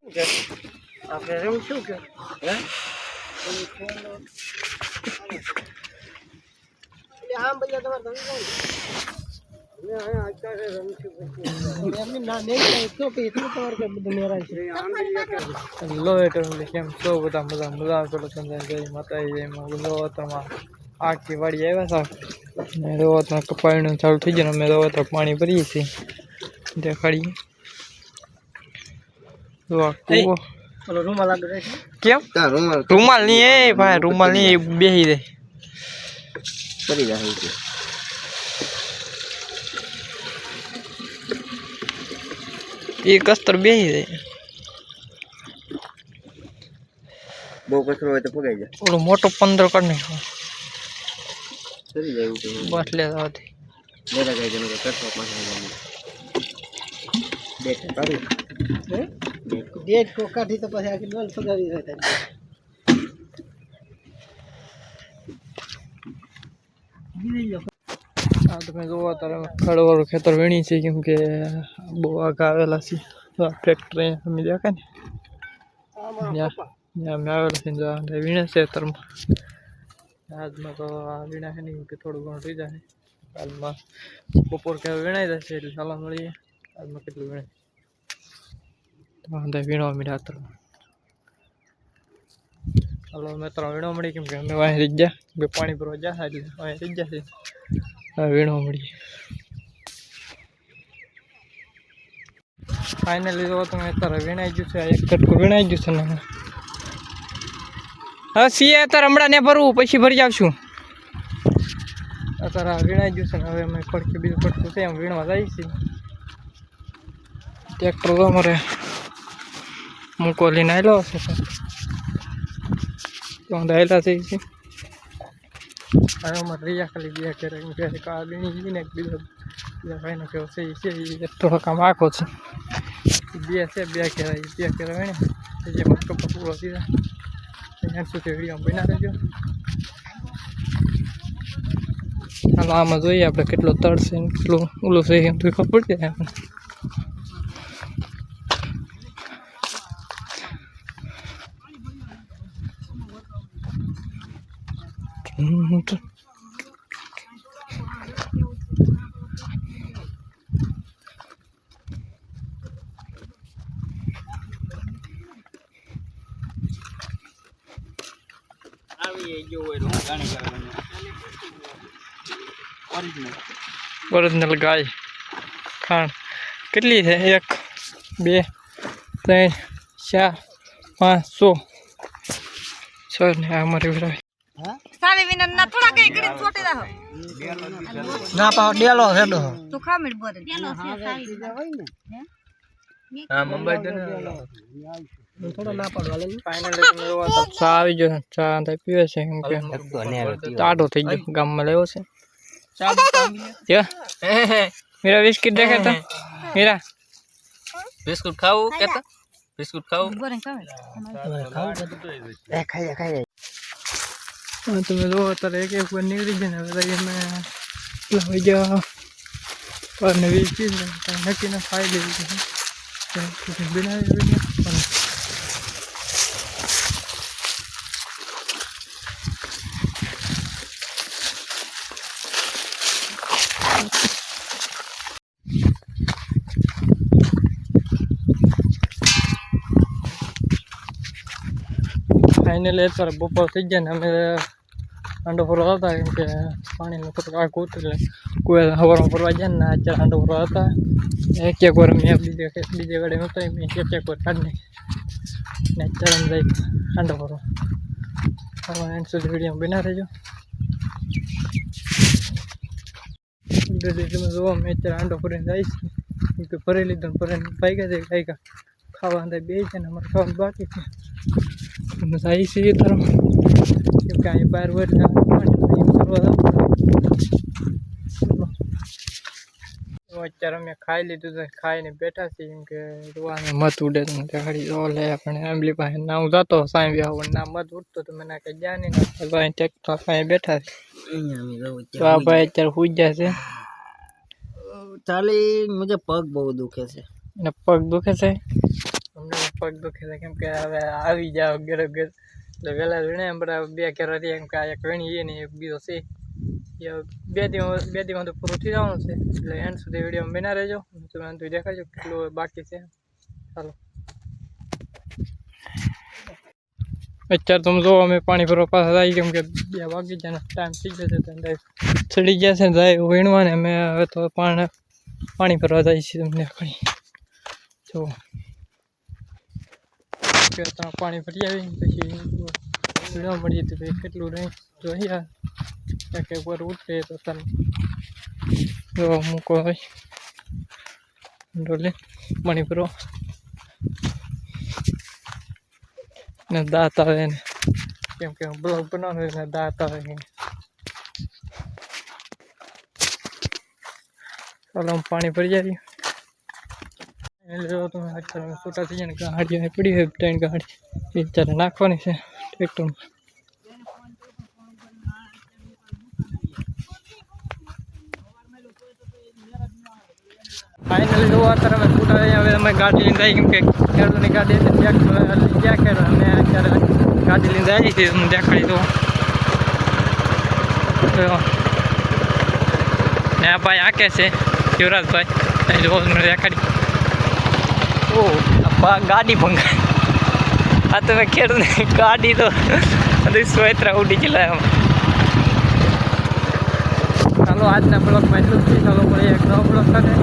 આપણે રમશું કે હે આમ ભૈયા તમારે તમે જાઓ ને આ આચારે રમશું પછી એમની ના નહીં તો કે એટલું તમારે કે બધું મેરાય છે આમ ભૈયા લો એટલે કેમ તો બધા મજા પેલો સંજાય જય માતાજી જય લો તમા આખી વાડી આવ્યા હતા ને રોવા કપાળનું ચાલુ થઈ ગયું અમે રોવા તો પાણી ભરીએ છીએ દેખાડીએ રૂમાલ લાગે કેમ રૂમાલ નહીં એ ભાઈ રૂમાલ નહીં બેસી જાય કરી જાય એ કસ્તર બેસી જાય બહુ કચરો હોય તો પગાઈ જાય ઓલો મોટો 15 કાઢ નાખો કરી જાય બસ લે આવતી લેતા જાય જનો કચરો પાછા દેખ કાઢી હે डेट को काटी तो પછી આખી ડોલ ફગાવી રહેતા આ તમે જોવા તારે ખડવાળું ખેતર વીણી છે કેમ કે બહુ આગા આવેલા છે ફેક્ટરી અમે દેખાય ને ત્યાં અમે આવેલા છે વીણે છે ખેતરમાં આજમાં તો આ વીણા છે નહીં કે થોડું ઘણું થઈ જાય હાલમાં બપોર કે વીણાઈ જશે એટલે ચાલો મળીએ આજમાં કેટલું વીણાય વાંધા વીણવા મળ્યા હતા હાલો મેં ત્રણ વીણવા મળી કેમ કે અમે વાંહી રહી ગયા બે પાણી ભરવા ગયા એટલે વાંહી રહી ગયા છે હવે વીણવા મળીએ ફાઇનલી જો તમે અત્યારે વીણાઈ ગયું છે એક કટકું વીણાઈ ગયું છે ને હા સીએ અત્યારે હમણાં ને ભરવું પછી ભરી આવશું અત્યારે વીણાઈ ગયું છે ને હવે અમે કટકું બીજું કટકું છે એમ વીણવા જાય છે ટ્રેક્ટર તો અમારે મૂકો લઈને આવેલો હશે તો આવેલા છે હવે અમારે રિયા ખાલી બે કરે કા વીણી ને બીજા ભાઈને કેવો છે એ થોડો કામ આખો છે બે છે બે કહેવાય બે કહેવાય ને જે મસ્તો પૂરો થઈ જાય ત્યાં સુધી વિડીયો બના રહેજો હાલો આમાં જોઈએ આપણે કેટલો તળ છે કેટલું ઓલું છે એમ તો ખબર પડી જાય આપણે ઓરિજિનલ ગાય ખાણ કેટલી છે 1 2 3 4 5 6 ને અમારી વિરાય સાવે વિના ના થોડા કઈ કરી છોટી રહો ના પાવ ડેલો હેડો તો ખામીડ બોરે ડેલો છે સાવી હે હા મુંબઈ દે ને થોડો ના પાડવા લે ફાઇનલી તમે જોવા ચા આવી ગયો ચા તો પીવે છે કેમ કે ટાઢો થઈ ગયો ગામમાં લેવો છે ચા કે मेरा बिस्किट देखे तो मेरा बिस्कुट खाऊ कहता बिस्कुट खाऊ खाई તમે જો અત્યારે એક એક વાર નીકળી જાય ને હવે અમે લઈ ગયા પર નવી ચીજ નક્કી ના ખાઈ લેવી છે બનાવી ફાઇનલી અત્યારે બપોર થઈ ગયા ને અમે હાંડો ફરવા હતા કેમ કે પાણીનું થોડુંક આખું ઉતરે કોઈ હવારમાં ફરવા જાય ને અત્યારે હાંડો ફરવા હતા એક વાર મેં બીજે ગાડે હતો મેં એક વાર કાઢી ને અત્યારે અમે જાય હાંડો ફરવા એન્ડ સુધી વિડીયો બના રહેજો તમે જોવા મેં અત્યારે હાંડો ફરીને જઈશ કેમ કે ફરી લીધો ફરીને ભાગ્યા છે કાંઈ ખાવા અંદર બે છે ને અમારે ખાવાનું બાકી છે જાય છે તરફ કેમ કે અહીં બહાર વર અત્યારે અમે ખાઈ લીધું તો ખાઈને બેઠા છીએ કેમ કે જોવાને મત ઉડે તો દેખાડી ઓલે આપણે આંબલી પાસે ના હું જતો સાંઈ વ્યાવ ના મત ઉડતો તો મને કંઈ જ્યાં નહીં ભાઈ ટેક્ટર પાસે બેઠા છે તો આ ભાઈ અત્યારે સુઈ ગયા છે ચાલી મુજે પગ બહુ દુખે છે અને પગ દુખે છે અમને પગ દુખે છે કેમ કે હવે આવી જાવ ઘરે ઘર એટલે વહેલા વીણે બધા 2 ઘેર હતી એમ કે આ એક વીણી ને એક બીજો છે એ 2 દિવસ તો પૂરું થઈ જવાનું છે એટલે એન્ડ સુધી વિડીયો બના રહેજો તમે અંત દેખાજો કેટલું બાકી છે ચાલો અત્યારે તમે જો અમે પાણી ભરવા પાછા આવી કેમ કે 2 વાગી જાય ટાઈમ થઈ જશે તો ચડી ગયા છે જાય વીણવા ને અમે હવે તો પાણી ભરવા જાય છે તમને કઈ જો કે ત્યાં પાણી ભરી આવી પછી વીણવા મળીએ તો ભાઈ કેટલું રહે જોઈએ કે ઉપર ઉઠે તો તમે જો મૂકો હોય ડોલે પાણી ભરવા ને દાંત આવે ને કેમ કે બ્લોગ બનાવવાનો હોય ને દાંત આવે ને ચાલો પાણી ભરી જાય એટલે જો તમે અત્યારે છૂટા થઈ જાય ને ગાડીઓ પડી હોય 3 ગાડી એ અત્યારે નાખવાની છે ટ્રેક્ટરમાં ફાઇનલી જો અત્યારે અમે છૂટા થઈ હવે અમે ગાડી લઈને આવી કેમ કે ખેડૂતની ગાડી હતી ત્યાં ખેડૂત અમે અત્યારે ગાડી લઈને આવી છે હું દેખાડી દઉં ને આ ભાઈ આકે છે યુવરાજભાઈ જો મને દેખાડી ઓ ગાડી ભંગા આ તમે ખેડૂતની ગાડી તો સ્વેતરા ઉડી ચલાવે ચાલો આજના બ્લોગમાં એટલું જ ચાલો મળીએ એક નવો બ્લોગ સાથે